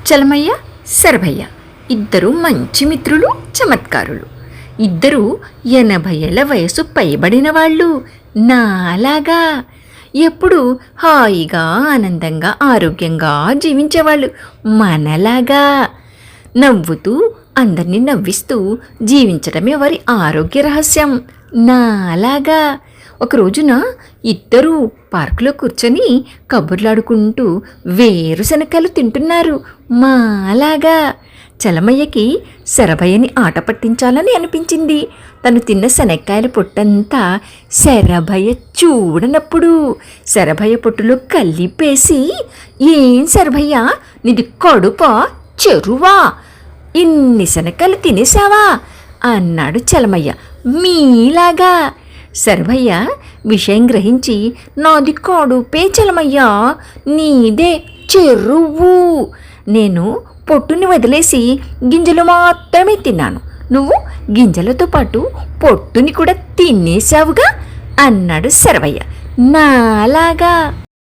చలమయ్య, శరభయ్య ఇద్దరు మంచి మిత్రులు, చమత్కారులు. ఇద్దరు 80 ఏళ్ల వయసు పైబడిన వాళ్ళు. నాలాగా ఎప్పుడు హాయిగా, ఆనందంగా, ఆరోగ్యంగా జీవించేవాళ్ళు. మనలాగా నవ్వుతూ, అందరినీ నవ్విస్తూ జీవించడమే వారి ఆరోగ్య రహస్యం. నాలాగా ఒక రోజున ఇద్దరూ పార్కులో కూర్చొని కబుర్లాడుకుంటూ వేరుశనగలు తింటున్నారు. మాలాగా చలమయ్యకి శరభయ్యని ఆట పట్టించాలని అనిపించింది. తను తిన్న శనక్కాయల పొట్టంతా శరభయ్య చూడనప్పుడు శరభయ్య పొట్టులో కలిపేసి, ఏం శరభయ్య, నీది కడుపా చెరువా, ఇన్ని శనక్కాయలు తినేసావా అన్నాడు చలమయ్య మీలాగా. శరభయ్య విషయం గ్రహించి, నాది కడుపే చలమయ్యా, నీదే చెరువు. నేను పొట్టుని వదిలేసి గింజలు మాత్రమే తిన్నాను. నువ్వు గింజలతో పాటు పొట్టుని కూడా తినేసావుగా అన్నాడు శరభయ్య నాలాగా.